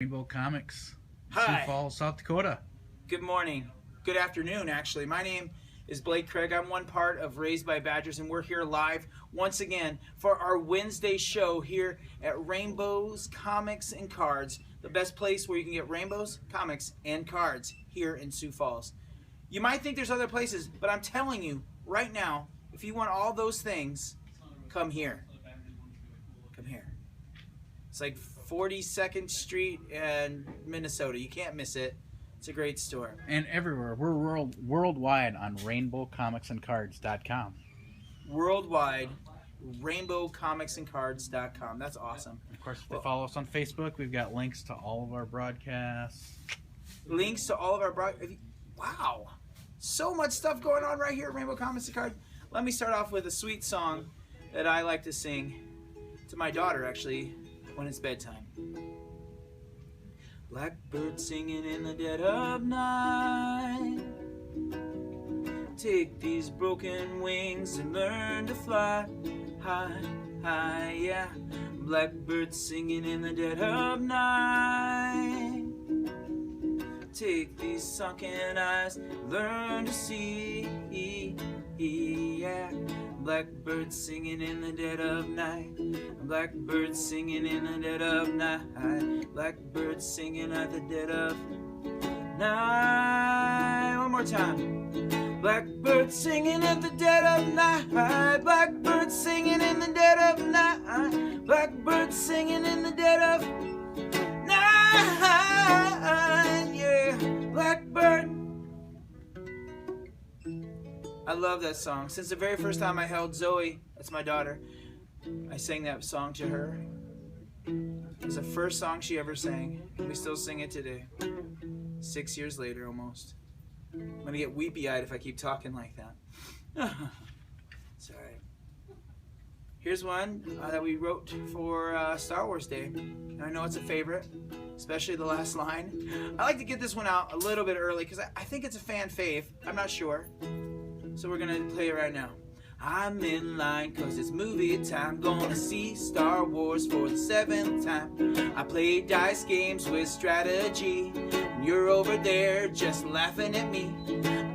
Rainbow Comics, Hi. Sioux Falls, South Dakota. Good morning. Good afternoon, actually. My name is Blake Craig. I'm one part of Raised by Badgers, and we're here live once again for our Wednesday show here at Rainbows Comics and Cards, the best place where you can get rainbows, comics, and cards here in Sioux Falls. You might think there's other places, but I'm telling you right now, if you want all those things, come here. Come here. It's like 42nd Street and Minnesota. You can't miss it. It's a great store. And everywhere. We're worldwide on RainbowComicsandCards.com. Worldwide, RainbowComicsandCards.com. That's awesome. Of course, if they follow us on Facebook, we've got links to all of our broadcasts. Links to all of our Wow. So much stuff going on right here at Rainbow Comics and Cards. Let me start off with a sweet song that I like to sing to my daughter, actually, when it's bedtime. Blackbird singing in the dead of night. Take these broken wings and learn to fly high, high, yeah. Blackbird singing in the dead of night. Take these sunken eyes, learn to see, yeah. Blackbird singing in the dead of night. Blackbird singing in the dead of night. Blackbird singing at the dead of night. One more time. Blackbird singing at the dead of night. Blackbird singing in the dead of night. Blackbird singing in the dead of night. Yeah, Blackbird. I love that song. Since the very first time I held Zoe, that's my daughter, I sang that song to her. It was the first song she ever sang. We still sing it today. 6 years later, almost. I'm gonna get weepy-eyed if I keep talking like that. It's alright. Here's one that we wrote for Star Wars Day. And I know it's a favorite, especially the last line. I like to get this one out a little bit early because I think it's a fan fave. I'm not sure. So we're gonna play it right now. I'm in line cause it's movie time. Gonna see Star Wars for the 7th time. I play dice games with strategy, and you're over there just laughing at me.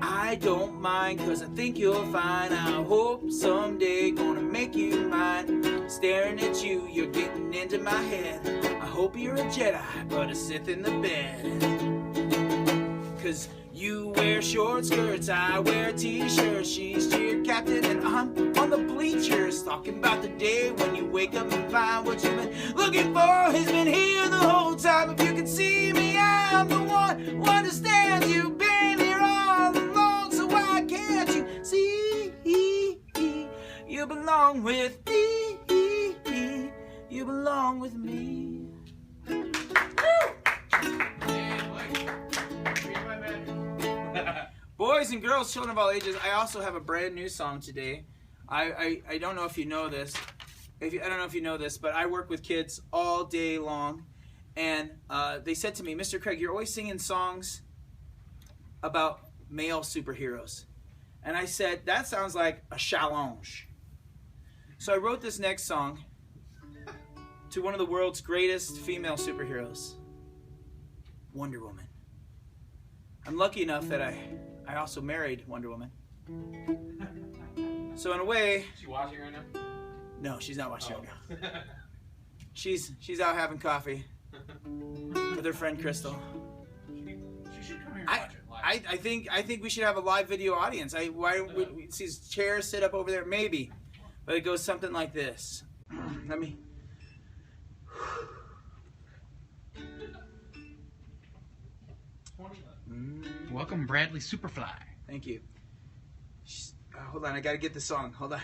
I don't mind cause I think you'll find. I hope someday gonna make you mine. Staring at you, you're getting into my head. I hope you're a Jedi, but a Sith in the bed. Cause you wear short skirts, I wear t-shirts. She's cheer captain and I'm on the bleachers. Talking about the day when you wake up and find what you've been looking for has been here the whole time. If you can see me, I'm the one who understands. You've been here all along, so why can't you see? You belong with me. You belong with me. Boys and girls, children of all ages, I also have a brand new song today. I don't know if you know this. I don't know if you know this, but I work with kids all day long. And they said to me, Mr. Craig, you're always singing songs about male superheroes. And I said, that sounds like a challenge. So I wrote this next song to one of the world's greatest female superheroes, Wonder Woman. I'm lucky enough that I also married Wonder Woman. So in a way... Is she watching right now? No, she's not watching right now. She's out having coffee with her friend Crystal. She should come here and watch it live. I think we should have a live video audience. Why would we see chairs sit up over there? Maybe. But it goes something like this. Let me... Welcome, Bradley Superfly. Thank you. Hold on, I gotta get the song. Hold on.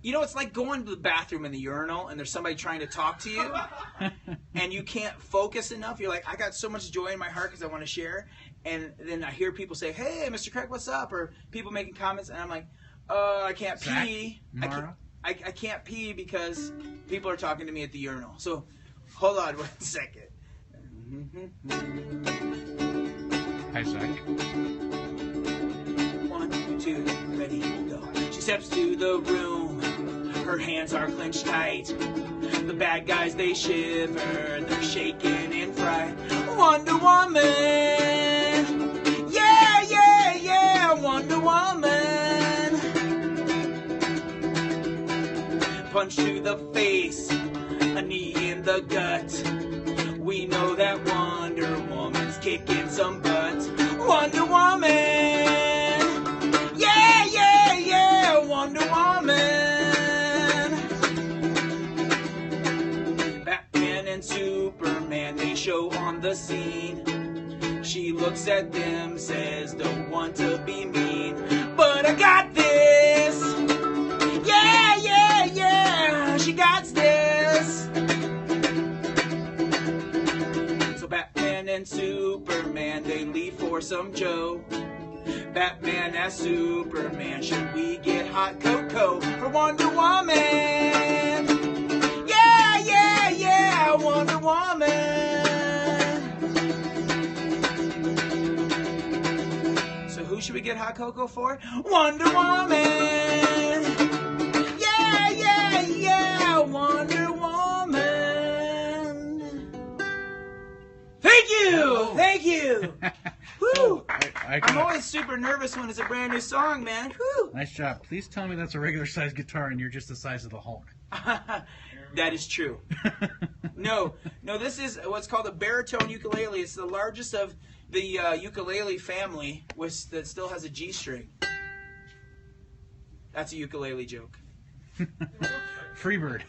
You know, it's like going to the bathroom in the urinal and there's somebody trying to talk to you and you can't focus enough. You're like, I got so much joy in my heart because I want to share. And then I hear people say, hey, Mr. Craig, what's up? Or people making comments and I'm like, I can't pee. I can't pee because people are talking to me at the urinal. So hold on 1 second. Hi, Zach. 1, 2, ready, go. She steps to the room Her hands are clenched tight. The bad guys, they shiver. They're shaking and fright. Wonder Woman. Yeah, yeah, yeah. Wonder Woman. Punch to the face. A knee in the gut. We know that Wonder Woman's kicking some butt. Wonder Woman. Yeah, yeah, yeah. Wonder Woman. Batman and Superman, they show on the scene. She looks at them, says, don't want to be mean, but I got this. Yeah, yeah, yeah. She got this. So Batman and Superman, they leave for some Joe. Batman asks Superman, should we get hot cocoa for Wonder Woman? Yeah, yeah, yeah, Wonder Woman. So who should we get hot cocoa for? Wonder Woman. Yeah, yeah, yeah, Wonder Woman. Thank you, thank you. Woo! I'm always super nervous when it's a brand new song, man. Woo! Nice job. Please tell me that's a regular sized guitar and you're just the size of the Hulk. That is true. No, this is what's called a baritone ukulele. It's the largest of the ukulele family, that still has a G string. That's a ukulele joke. Freebird.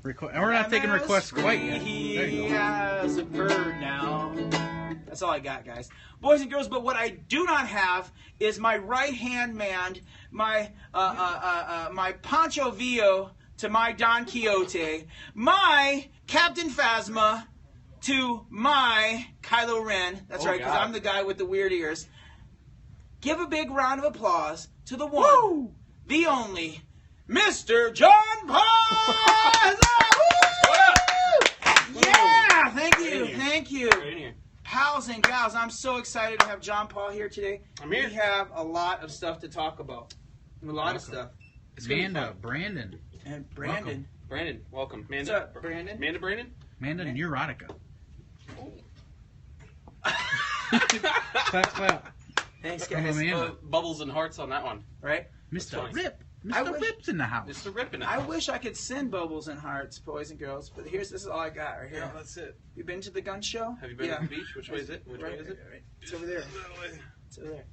We're not taking requests quite yet. He There you go. has a bird now. That's all I got, guys. Boys and girls, but what I do not have is my right-hand man, my my Pancho Villa to my Don Quixote, my Captain Phasma to my Kylo Ren. That's right, because I'm the guy with the weird ears. Give a big round of applause to the one, the only, Mr. John Paul! Yeah, thank you, thank you. Pals and gals, I'm so excited to have John Paul here today. I'm here. We have a lot of stuff to talk about. A lot of stuff. Manda, Brandon. And Brandon. Brandon, welcome. Manda, What's up, Brandon? Manda, Brandon? Manda Neurotica. Clap, clap. Thanks, From guys. Amanda. Bubbles and hearts on that one. Right? Mr. funny. Rip. I Mr. wish- Rip's in the house. Mr. Rippin'. I wish I could send bubbles and hearts, boys and girls, but this is all I got right here. Yeah, that's it. You been to the gun show? Have you been Yeah. to the beach? Which way is it? Which way is it? Right. It's over there. It's over there.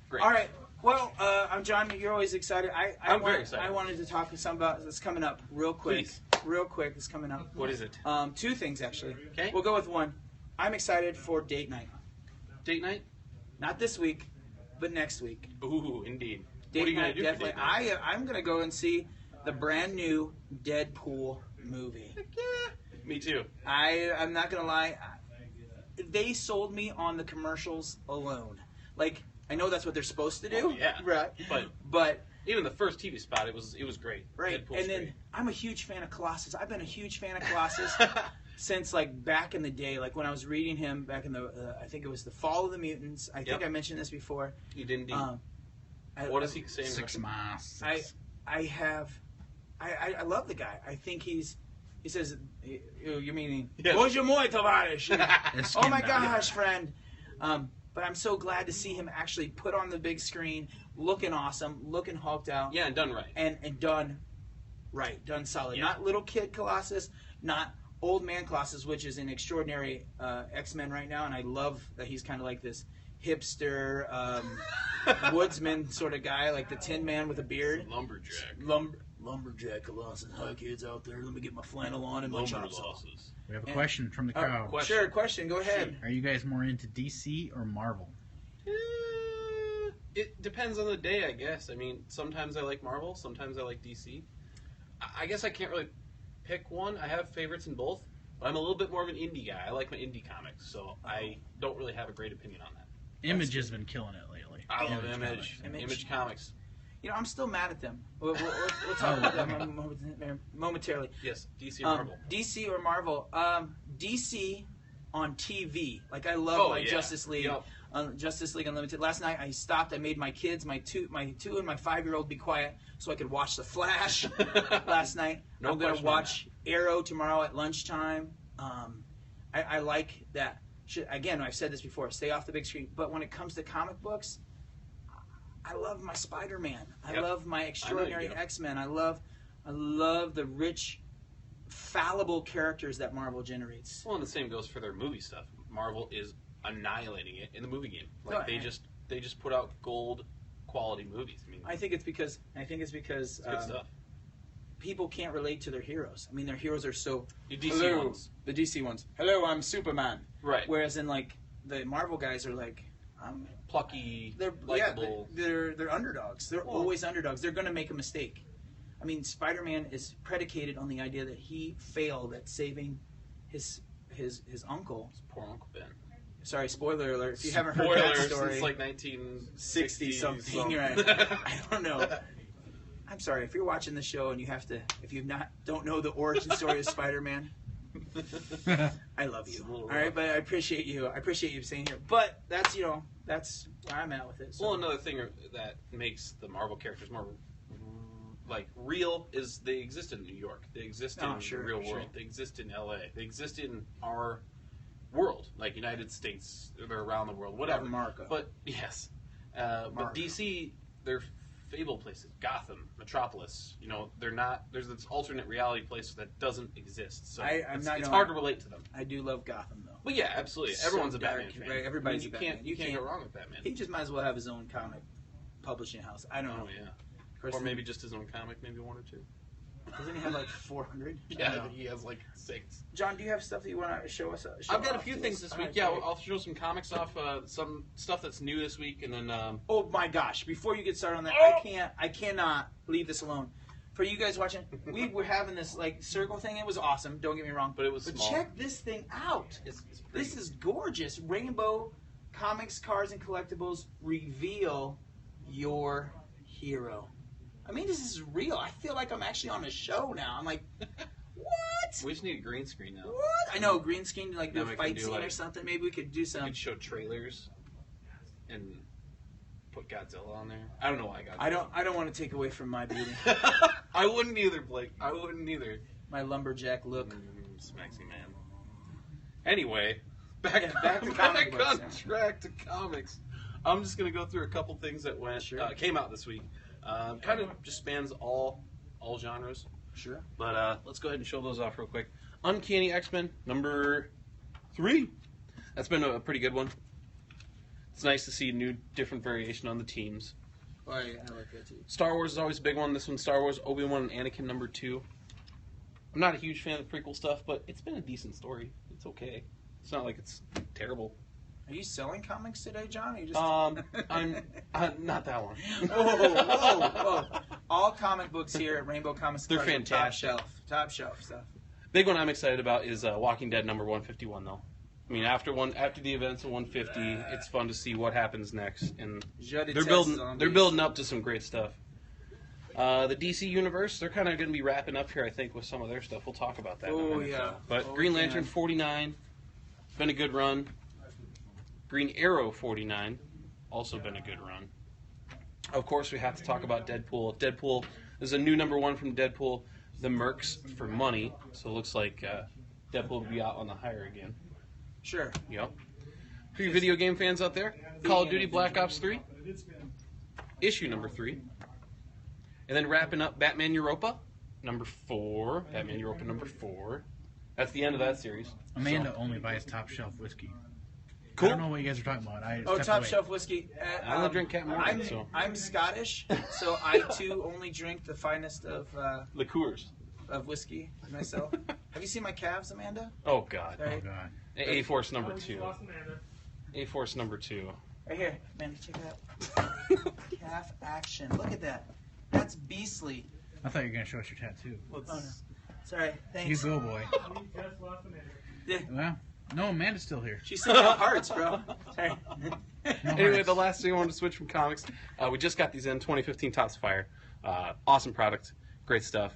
Great. All right. Well, I'm John. You're always excited. I'm very excited. I wanted to talk to some about this coming up real quick. Please. Real quick. It's coming up. What is it? Two things actually. Okay. We'll go with one. I'm excited for date night. Date night? Not this week, but next week. Ooh, indeed. Date What are you going night, to do definitely. for date night? I'm gonna go and see the brand new Deadpool movie. Yeah, me too. I'm not gonna lie. They sold me on the commercials alone. Like, I know that's what they're supposed to do. Oh, yeah. Right. But Even the first TV spot, it was great. right. Deadpool's And then great. I'm a huge fan of Colossus. I've been a huge fan of Colossus since like back in the day. Like when I was reading him back in the I think it was the Fall of the Mutants. I think I mentioned this before. You didn't. What does he say? In 6 Russian? miles. I love the guy. I think he says, you meaning, Yes. Bоже мой, товарищ. It's Oh my skin down. gosh, friend. But I'm so glad to see him actually put on the big screen, looking awesome, looking hulked out, Yeah, and done right. and done right, done solid. Yeah. Not little kid Colossus, not old man Colossus, which is an extraordinary X-Men right now, and I love that he's kind of like this hipster woodsman sort of guy, like the Tin Man with a beard. Lumberjack. Lumberjack Colossus. Hi, kids out there. Let me get my flannel on and my chops off. Lumberjacks. We have a question from the crowd. question. Sure, question. Go ahead. Are you guys more into DC or Marvel? It depends on the day, I guess. I mean, sometimes I like Marvel, sometimes I like DC. I guess I can't really pick one. I have favorites in both, but I'm a little bit more of an indie guy. I like my indie comics, so I don't really have a great opinion on that. Image has been killing it lately. I love Comics. Image Comics. You know, I'm still mad at them. We'll talk about that momentarily. Yes, DC or Marvel. DC or Marvel? DC on TV. Like, I love Justice League. Yep. Justice League Unlimited. Last night I stopped. I made my kids, my 2 and my 5-year-old, be quiet so I could watch The Flash last night. No I'm gonna question watch Arrow tomorrow at lunchtime. I like that. Again, I've said this before. Stay off the big screen. But when it comes to comic books, I love my Spider-Man. I love my Extraordinary X-Men. I love the rich, fallible characters that Marvel generates. Well, and the same goes for their movie stuff. Marvel is annihilating it in the movie game. Like they just put out gold quality movies. I mean, I think it's because it's good stuff. people can't relate to their heroes. I mean, their heroes are so The DC ones. The DC ones. Hello, I'm Superman. Right. Whereas in like the Marvel guys are like, I'm Plucky, they're likable. they're underdogs. They're always underdogs. They're going to make a mistake. I mean, Spider-Man is predicated on the idea that he failed at saving his uncle. His poor Uncle Ben. Sorry, spoiler alert. If you haven't heard that story, Since like 1960 something. Right? I don't know. I'm sorry if you're watching the show and if you don't know the origin story of Spider-Man. I love you. All right, but I appreciate you. I appreciate you saying here. But that's where I'm at with it. So. Well, another thing that makes the Marvel characters more like real is they exist in New York. They exist in the real world. They exist in LA. They exist in our world, like United States. They're around the world, whatever. America. But yes, but DC, they're fable places. Gotham, Metropolis. They're not. There's this alternate reality place that doesn't exist. So it's hard to relate to them. I do love Gotham though. But yeah, absolutely. Everyone's a Batman fan. Right? Everybody's a Batman. You can't go wrong with Batman. He just might as well have his own comic publishing house. I don't know. Yeah. Or maybe just his own comic, maybe 1 or 2. Doesn't he have like 400? Yeah, he has like 6. John, do you have stuff that you want to show us? I've got a few things this week. Yeah, I'll show some comics off, some stuff that's new this week, and then. Oh my gosh! Before you get started on that, I cannot leave this alone. For you guys watching, we were having this like circle thing. It was awesome. Don't get me wrong, but it was small. Check this thing out. It's this is gorgeous. Rainbow Comics, Cards, and Collectibles reveal your hero. I mean, this is real. I feel like I'm actually on a show now. I'm like, what? We just need a green screen now. What? I know, green screen, like do a fight scene like, or something. Maybe we could do some. We could show trailers and put Godzilla on there. I don't know why Godzilla. I don't want to take away from my beauty. I wouldn't either, Blake. I wouldn't either. My lumberjack look. Smexy man. Anyway, back to track to comics. I'm just gonna go through a couple things that came out this week. Kind of just spans all genres. Sure. But let's go ahead and show those off real quick. Uncanny X-Men number 3. That's been a pretty good one. It's nice to see new, different variation on the teams. Oh, yeah, I like that too. Star Wars is always a big one. This one's Star Wars, Obi-Wan and Anakin number 2. I'm not a huge fan of the prequel stuff, but it's been a decent story. It's okay. It's not like it's terrible. Are you selling comics today, John? Or you just... I'm not that one. Whoa. All comic books here at Rainbow Comics. They're fantastic. Top shelf stuff. Big one I'm excited about is Walking Dead number 151, though. I mean, after the events of 150, it's fun to see what happens next, and they're building up to some great stuff. The DC universe, they're kind of going to be wrapping up here, I think, with some of their stuff. We'll talk about that. Oh yeah. But Green Lantern 49, been a good run. Green Arrow 49, also been a good run. Of course, we have to talk about Deadpool. Deadpool, there's a new number 1 from Deadpool, The Mercs for Money. So it looks like Deadpool will be out on the hire again. Sure. Yep. For you video game fans out there, Call of Duty Black Ops 3, issue number 3. And then wrapping up Batman Europa, number 4. Batman Europa number 4. That's the end of that series. Amanda only buys top shelf whiskey. Cool. I don't know what you guys are talking about. Top shelf whiskey. I only drink Captain Morgan, so. I'm Scottish, so I too only drink the finest of liqueurs of whiskey myself. Have you seen my calves, Amanda? Oh God. Right? Oh God. A-Force number 2. A-Force number 2. Right here, Amanda, check it out. Calf action. Look at that. That's beastly. I thought you were gonna show us your tattoo. Oh no. Sorry. Thanks. You go, boy. Yeah. Well, no, Amanda's still here. She's sending out hearts, bro. Sorry. Anyway, the last thing I wanted to switch from comics, we just got these in 2015 Tops of Fire. Awesome product, great stuff.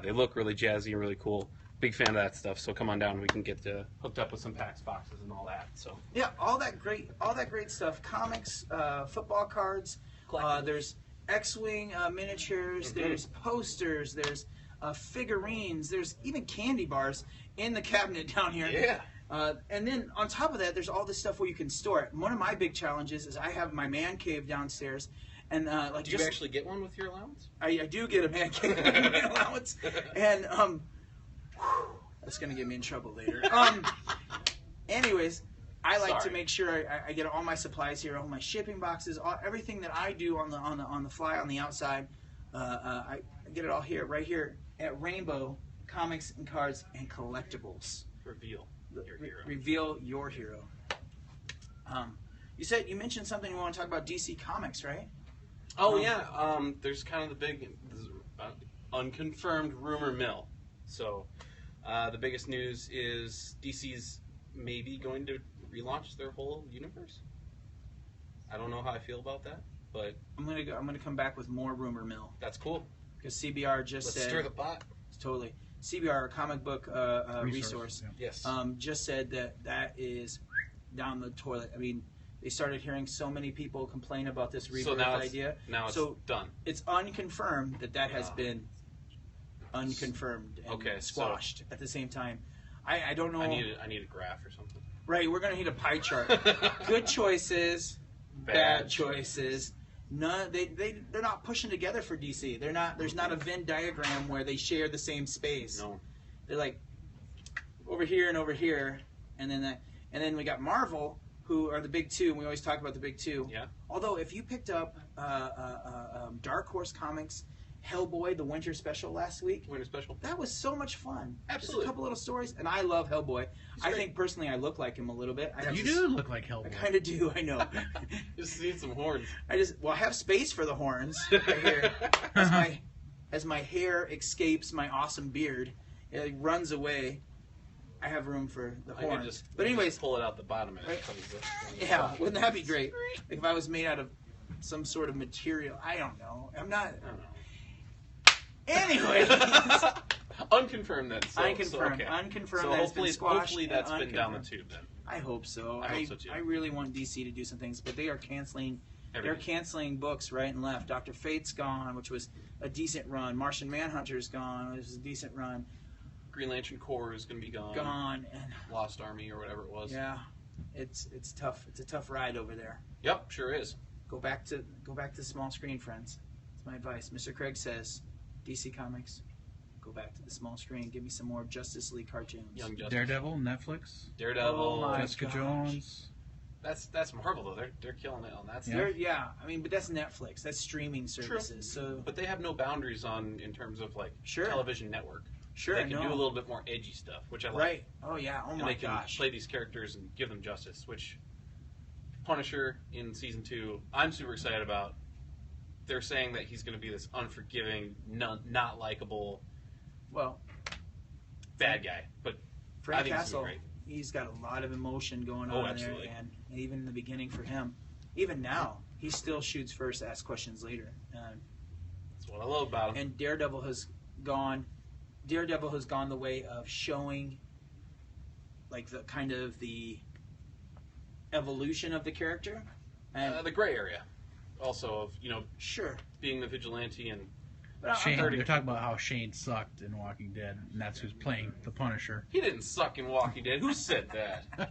They look really jazzy and really cool. big fan of that stuff. So come on down. We can get hooked up with some packs, boxes, and all that. So Yeah, all that great stuff. Comics, football cards. There's X-wing miniatures. There's posters. There's figurines. There's even candy bars in the cabinet down here. yeah. And then on top of that, there's all this stuff where you can store it. One of my big challenges is I have my man cave downstairs, and Do you actually get one with your allowance? I do get a man cave allowance, and that's gonna get me in trouble later. Anyways, I like to make sure I get all my supplies here, all my shipping boxes, everything that I do on the fly on the outside. I get it all here, right here at Rainbow Comics and Cards and Collectibles. Reveal your hero. Reveal your hero. You mentioned something we want to talk about DC Comics, right? Oh yeah. There's kind of the big unconfirmed rumor mill. So the biggest news is DC's maybe going to relaunch their whole universe. I don't know how I feel about that, but I'm gonna come back with more rumor mill that's cool. because CBR just Let's said stir the pot. totally. CBR, comic book resource, Yeah. Yes. just said that is down the toilet. I mean, they started hearing so many people complain about this rebirth idea. Now it's So done. it's unconfirmed that has been unconfirmed and Okay, squashed at the same time. I don't know. I need a graph or something. Right, we're gonna need a pie chart. Good choices, bad choices. None. They're not pushing together for DC. They're not. There's not a Venn diagram where they share the same space. No. They're like over here and over here, and then we got Marvel, who are the big two. And we always talk about the big two. Yeah. Although if you picked up Dark Horse Comics, Hellboy, the Winter Special last week. Winter special. That was so much fun. Absolutely. Just a couple little stories, and I love Hellboy. I think personally I look like him a little bit. You do look like I Hellboy. kind of do. I know. Just need some horns. I have space for the horns right here. As my hair escapes my awesome beard, it runs away. I have room for the I could horns. But anyways, pull it out the bottom and it Right. comes up. yeah, wouldn't that be great? Like if I was made out of some sort of material. I don't know. I'm not. I don't know. Anyways. Unconfirmed then. So, Unconfirmed. So, okay. Unconfirmed. So that it's been squashed. hopefully that's and been down the unconfirmed. tube then. I hope so. I hope so, too. I really want DC to do some things, but they are canceling. They're Everything. canceling books right and left. Dr. Fate's gone, which was a decent run. Martian Manhunter's gone, which was a decent run. Green Lantern Corps is going to be gone. Gone, and Lost Army or whatever it was. yeah, it's tough. It's a tough ride over there. Yep, sure is. Go back to small screen, friends. That's my advice. Mr. Craig says, DC Comics, go back to the small screen. Give me some more Justice League cartoons. Young Justice. Daredevil, Netflix, Daredevil. Oh my Jessica gosh. Jones. That's Marvel though. They're killing it on that stuff. Yeah, I mean, but that's Netflix. That's streaming services. So But they have no boundaries in terms of like Sure. television network. sure, They can no. do a little bit more edgy stuff, which I like. Right. Oh yeah. Oh And my they can gosh. play these characters and give them justice, which Punisher in season 2, I'm super excited about. They're saying that he's going to be this unforgiving, not likable Well, bad guy, but Frank I think it's Castle, gonna be great. he's got a lot of emotion going Oh, on absolutely. there, and even in the beginning for him, even now, he still shoots first, asks questions later. That's what I love about him. And Daredevil has gone the way of showing, like the kind of the evolution of the character, and The gray area, also of sure, being the vigilante and but Shane. I'm, They're talking about how Shane sucked in Walking Dead, and that's who's playing the Punisher. he didn't suck in Walking Dead. Who said that?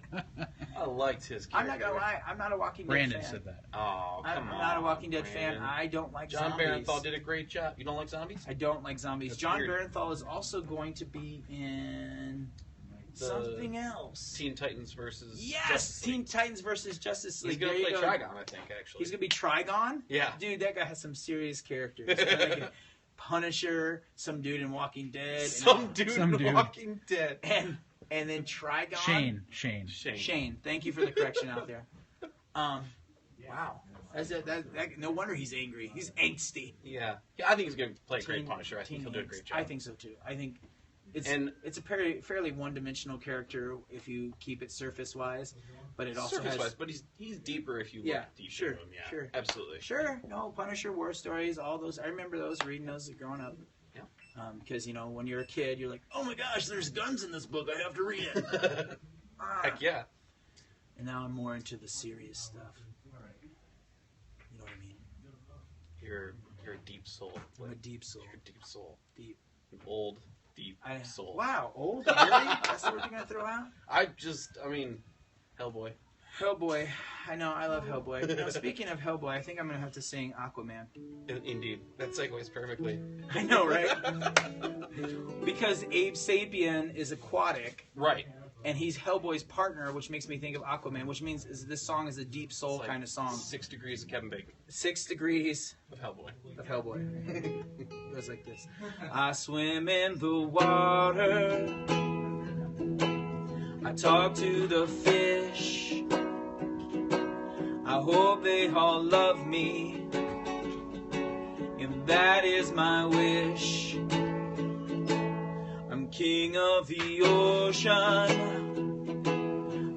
I liked his I'm character. not gonna lie, I'm not a Walking Dead Brandon fan. said that. Oh, I'm come on. not a Walking Dead fan. Brandon. I don't like John zombies. Barenthal did a great job. You don't like zombies? I don't like zombies. That's John weird. Barenthal is also going to be in The something else. Teen Titans versus Yes, Justice League. Teen Titans versus Justice League. He's gonna There play you go. Trigon, I think. Actually, He's gonna be Trigon. Yeah. Dude, that guy has some serious characters. I like it. Punisher, some dude in Walking Dead, some dude Some in dude. Walking Dead. and then Trigon. Shane. Shane. Thank you for the correction out there. Wow. No wonder he's angry. He's angsty. Yeah, I think he's gonna play a great Punisher. I think he'll do a great job. I think so too. I think it's a fairly one-dimensional character if you keep it surface-wise, but it also surface-wise, has. but he's deeper if you Yeah, look deep sure, into him. Yeah, sure. absolutely. Sure, no Punisher war stories, all those. I remember those, reading those growing up. Yeah. Because, when you're a kid, you're like, oh my gosh, there's guns in this book. I have to read it. Heck yeah. And now I'm more into the serious stuff. You know what I mean? You're a deep soul. I'm a deep soul. You're a deep soul. Deep. An old, deep soul. Wow, old? Really? That's what you're going to throw out? Hellboy. Hellboy. I know, I love Hellboy. Speaking of Hellboy, I think I'm going to have to sing Aquaman. Indeed. That segues perfectly. I know, right? Because Abe Sapien is aquatic. Right. And he's Hellboy's partner, which makes me think of Aquaman, which means this song is a deep soul It's like kind of song. 6 degrees of Kevin Bacon. 6 degrees Of Hellboy. of Hellboy. It goes like this. I swim in the water. I talk to the fish. I hope they all love me. And that is my wish. I'm king of the ocean.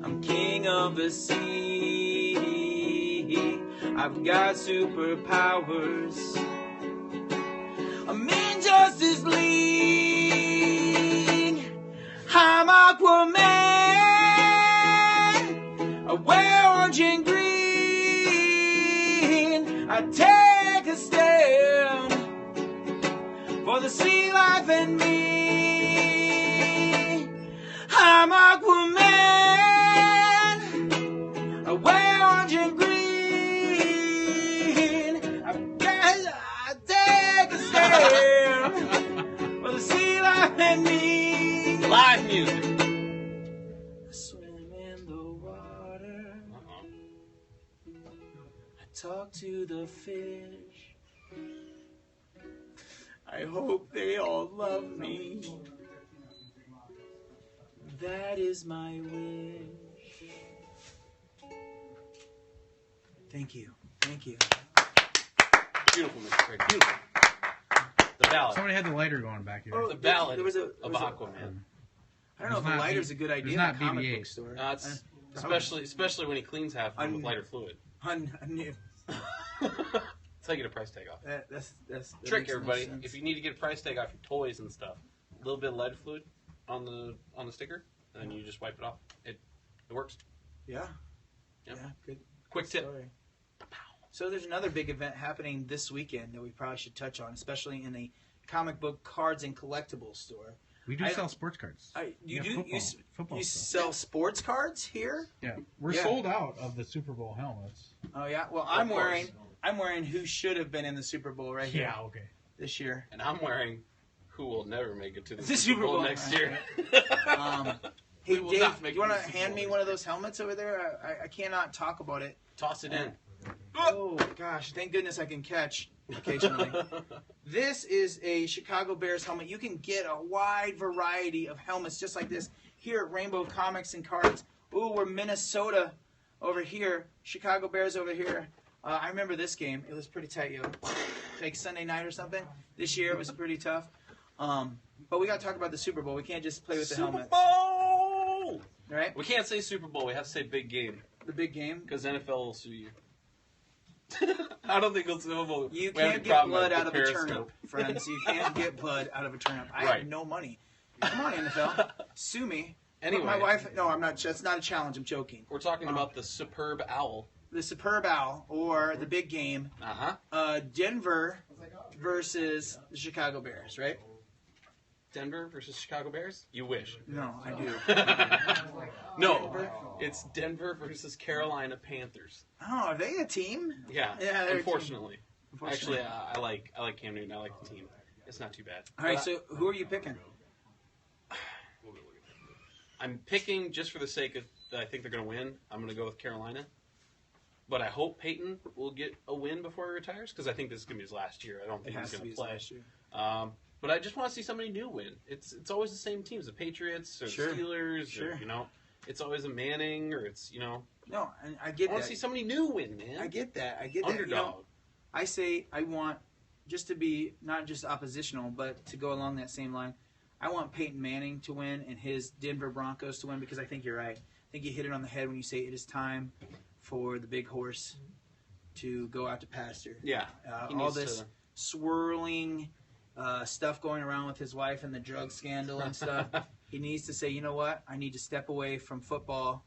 I'm king of the sea. I've got superpowers. I'm in Justice League. I'm Aquaman. I wear orange and green. I take a stand for the sea life and me. I'm Aquaman. I wear orange and green. I take a stand for the sea life and me. Live music. I swim in the water. I talk to the fish. I hope they all love me. That is my wish. Thank you. Thank you. Beautiful, Mr. Craig. Beautiful. The ballad. Somebody had the lighter going back here. The ballad There was of Aquaman. I don't know if a lighter's a good idea in a comic book store. It's especially when he cleans half of them with lighter fluid. That's how you get a price tag off. That Trick, makes no everybody. sense. If you need to get a price tag off your toys and stuff, a little bit of lighter fluid on the sticker, and then you just wipe it off. It works. Yeah. Yep. Yeah. Good. Quick tip. Story. So there's another big event happening this weekend that we probably should touch on, especially in the comic book cards and collectibles store. We do sell sports cards. You Football stuff. sell sports cards here? Yeah, we're sold out of the Super Bowl helmets. Oh yeah. Well, I'm wearing who should have been in the do Bowl right here. Yeah, okay. This year. And I'm wearing who will never make it to the The Super Bowl next year. Hey, will Dave, not do make you want to it to the hand Super me Bowl one of those helmets over there? I cannot talk about it. Toss it in. Oh, gosh. Thank goodness I can catch occasionally. This is a Chicago Bears helmet. You can get a wide variety of helmets just like this here at Rainbow Comics and Cards. Ooh, we're Minnesota over here. Chicago Bears over here. I remember this game. It was pretty tight, yo. Like Sunday night or something. This year it was pretty tough. But we got to talk about the Super Bowl. We can't just play with the helmets. Super Bowl! Right? We can't say Super Bowl. We have to say big game. The big game. Because NFL will sue you. I don't think it's Super Bowl. You can't get blood out of a turnip, friends. You can't get blood out of a turnip. I have no money. Come on, NFL. Sue me. Anyway. My wife... No, I'm not. That's not a challenge. I'm joking. We're talking about the Superb Owl. The Superb Owl, or the big game. Denver versus the Chicago Bears, right? Denver versus Chicago Bears? You wish. No, I do. No, it's Denver versus Carolina Panthers. Oh, are they a team? Yeah, Yeah, they're a unfortunately. team. Actually, I like Cam Newton. I like the team. It's not too bad. All right, so who are you picking? I'm picking just for the sake of I think they're going to win. I'm going to go with Carolina. But I hope Peyton will get a win before he retires because I think this is going to be his last year. I don't think he's going to play. But I just want to see somebody new win. It's always the same teams, the Patriots or the Steelers. Or, it's always a Manning or it's, No, and I get that. I want to see somebody new win, man. I get that. I get Underdog. that. I say I want, just to be not just oppositional, but to go along that same line, I want Peyton Manning to win and his Denver Broncos to win because I think you're right. I think you hit it on the head when you say it is time for the big horse to go out to pasture. Yeah. All this swirling stuff going around with his wife and the drug scandal and stuff, he needs to say, you know what? I need to step away from football,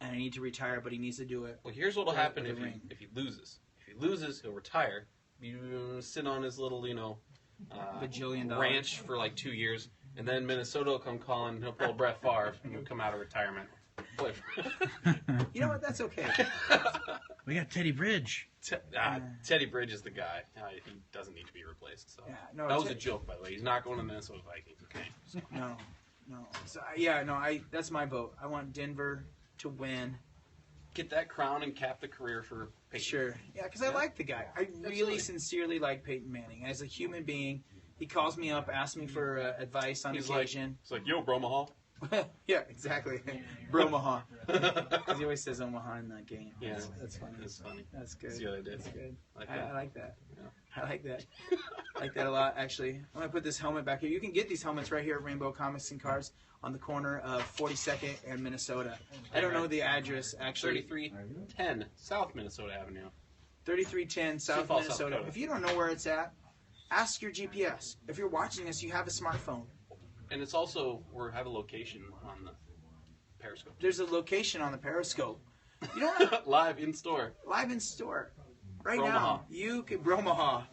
and I need to retire. But he needs to do it. Well, here's what'll happen with the ring. if he loses. If he loses, he'll retire. You sit on his little, bajillion dollars ranch for like 2 years, and then Minnesota will come calling. He'll pull Brett Favre and he'll come out of retirement. You know what? That's okay. We got Teddy Bridge. Teddy Bridge is the guy. He doesn't need to be replaced. So. Yeah, no, that was a joke, by the way. He's not going to Minnesota Vikings. Okay. So. No. So, that's my vote. I want Denver to win. Get that crown and cap the career for Peyton. Sure. Yeah, because I like the guy. I really sincerely like Peyton Manning. As a human being, he calls me up, asks me for advice on occasion. He's like, yo, Bromaha. Yeah, exactly. Bromaha. Because he always says Omaha in that game. Yeah, that's funny. That's funny. That's good. See what I did? That's good. I like that. Yeah. I like that. I like that a lot, actually. I'm going to put this helmet back here. You can get these helmets right here at Rainbow Comics and Cards on the corner of 42nd and Minnesota. I don't know the address, actually. 3310 South Minnesota Avenue. 3310 South Falls, Minnesota. South Dakota. If you don't know where it's at, ask your GPS. If you're watching this, you have a smartphone. And it's also, we have a location on the Periscope. There's a location on the Periscope. You don't Live in store. Live in store. Right Bromaha. now. You can Bromaha.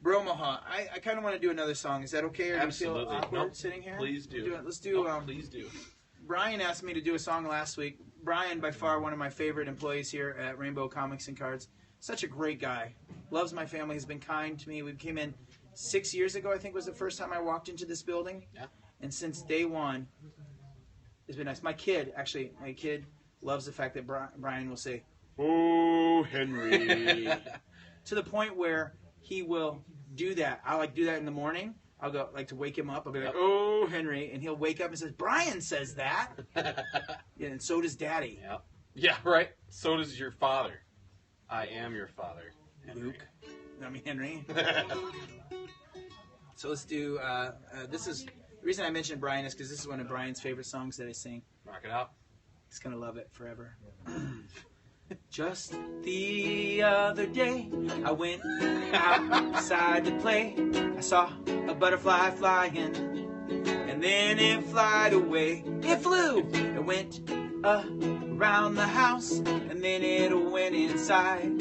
Bromaha. I kind of want to do another song. Is that okay? Or Absolutely. do you feel awkward Nope. sitting here? Please do. Let's do Please do. Brian asked me to do a song last week. Brian, by far one of my favorite employees here at Rainbow Comics and Cards. Such a great guy. Loves my family. Has been kind to me. We came in 6 years ago, I think was the first time I walked into this building. Yeah. And since day one, it's been nice. My kid loves the fact that Brian will say, "Oh, Henry," to the point where he will do that. I'll do that in the morning. I'll go to wake him up. I'll be like, "Oh, Henry," and he'll wake up and says, "Brian says that." Yeah, and so does Daddy. Yeah. Yeah, right. So does your father. I am your father, Henry. Luke. Henry. So let's do. This is the reason I mentioned Brian is because this is one of Brian's favorite songs that I sing. Knock it out. He's gonna love it forever. Just the other day, I went outside to play. I saw a butterfly flying, and then it flied away. It flew. It went around the house, and then it went inside.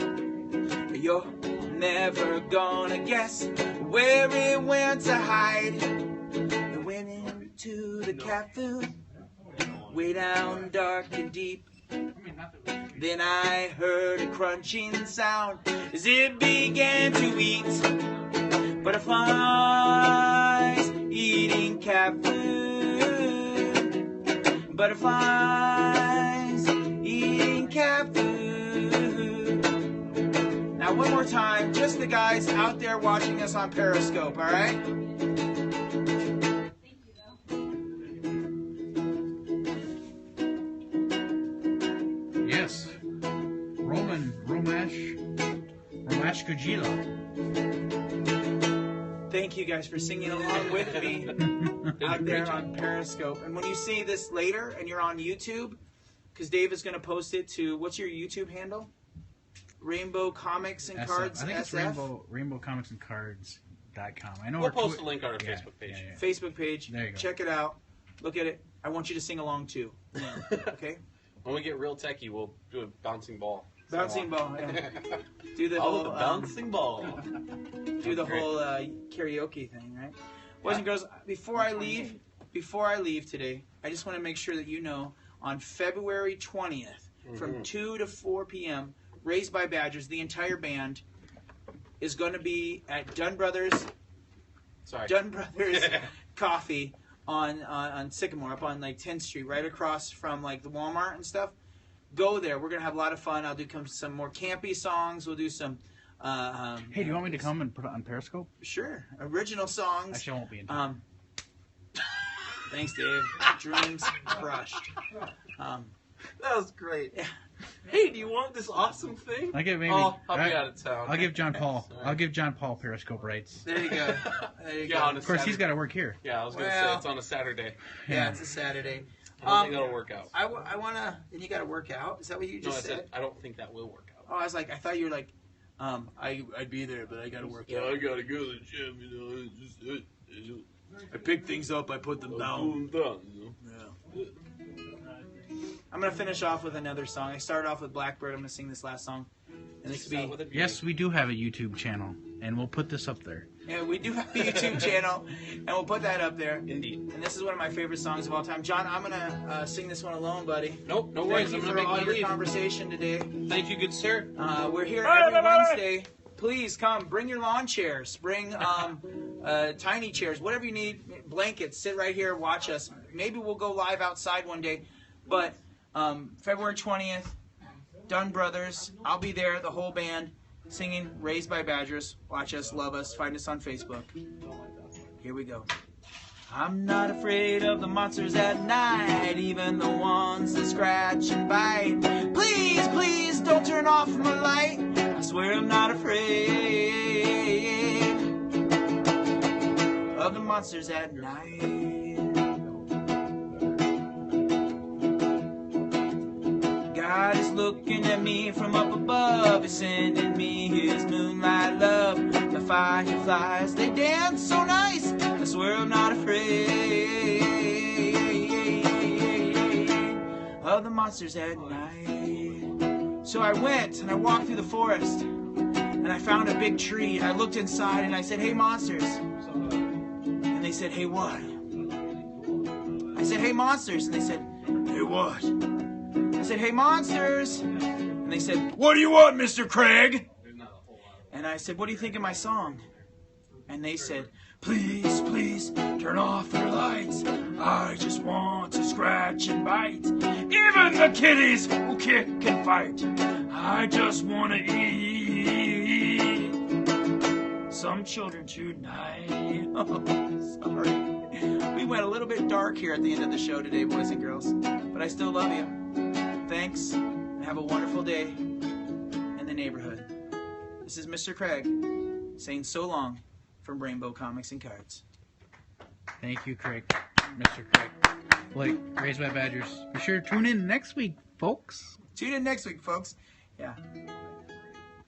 You're never gonna guess where it went to hide. It went into the cat food, way down dark and deep. Then I heard a crunching sound as it began to eat. Butterflies eating cat food. Butterflies eating cat food. Now one more time, just the guys out there watching us on Periscope, all right? Yes. Romash Kujila. Thank you guys for singing along with me out there on Periscope. And when you see this later and you're on YouTube, because Dave is going to post it to, what's your YouTube handle? Rainbow Comics and Cards. I think it's SF? RainbowComicsandCards.com. I know We'll post a link on our yeah, Facebook page. yeah. Facebook page. There you go. Check it out. Look at it. I want you to sing along too. Okay? When we get real techie, we'll do a bouncing ball. Bouncing ball. Yeah. Do the Oh, whole the bouncing ball. do the whole karaoke thing, right? Boys and girls, before I leave today, I just want to make sure that you know on February 20th from 2 to 4 p.m., Raised by Badgers, the entire band is going to be at Dunn Brothers Coffee on Sycamore up on 10th Street, right across from the Walmart and stuff. Go there. We're going to have a lot of fun. I'll do some more campy songs. We'll do some Hey, do you want me to come and put it on Periscope? Sure. Original songs. Actually, I won't be in time. Thanks, Dave. Dreams crushed. That was great. Yeah. Hey, do you want this awesome thing? I'll give I'll be out of town. I'll give John Paul. Sorry. I'll give John Paul Periscope rights. There you go. There you Yeah, go. on a Of course, he's Saturday. got to work here. Yeah, I was going to Well- say it's on a Saturday. Yeah, it's a Saturday. I don't think that'll work out. I want to... And you got to work out? Is that what you No, I just said I don't think that will work out. Oh, I was I thought you were I'd be there, but I gotta work Yeah, out. I gotta go to the gym, you know. It's just, I pick things up, I put them down. you Yeah. I'm gonna finish off with another song. I started off with Blackbird. I'm gonna sing this last song, and this will be. Yes, we do have a YouTube channel, and we'll put this up there. Yeah, we do have a YouTube channel, and we'll put that up there. Indeed. And this is one of my favorite songs of all time. John, I'm gonna sing this one alone, buddy. Nope, no worries. Thank I'm you gonna for make all my your leave. conversation today. Thank you, good sir. We're here every Wednesday. Please come. Bring your lawn chairs. Bring tiny chairs. Whatever you need. Blankets. Sit right here. Watch us. Maybe we'll go live outside one day. But February 20th, Dunn Brothers. I'll be there. The whole band singing Raised by Badgers. Watch us. Love us. Find us on Facebook. Here we go. I'm not afraid of the monsters at night, even the ones that scratch and bite. Please, please don't turn off my light. I swear I'm not afraid of the monsters at night. God is looking at me from up above. He's sending me his moonlight love. The fireflies, they dance so nice. I swear I'm not afraid of the monsters at night. So I went and I walked through the forest and I found a big tree. I looked inside and I said, "Hey, monsters." And they said, "Hey, what?" I said, "Hey, monsters." And they said, "Hey, what?" I said, "Hey, monsters." And they said, "What do you want, Mr. Craig?" And I said, "What do you think of my song?" And they said, "Please, please, turn off your lights. I just want to scratch and bite. Even the kitties will kick and fight. I just want to eat some children tonight." Oh, sorry. We went a little bit dark here at the end of the show today, boys and girls. But I still love you. Thanks, and have a wonderful day in the neighborhood. This is Mr. Craig saying so long from Rainbow Comics and Cards. Thank you, Craig. Mr. Craig. Like, Raised by Badgers. Be sure to tune in next week, folks. Tune in next week, folks. Yeah.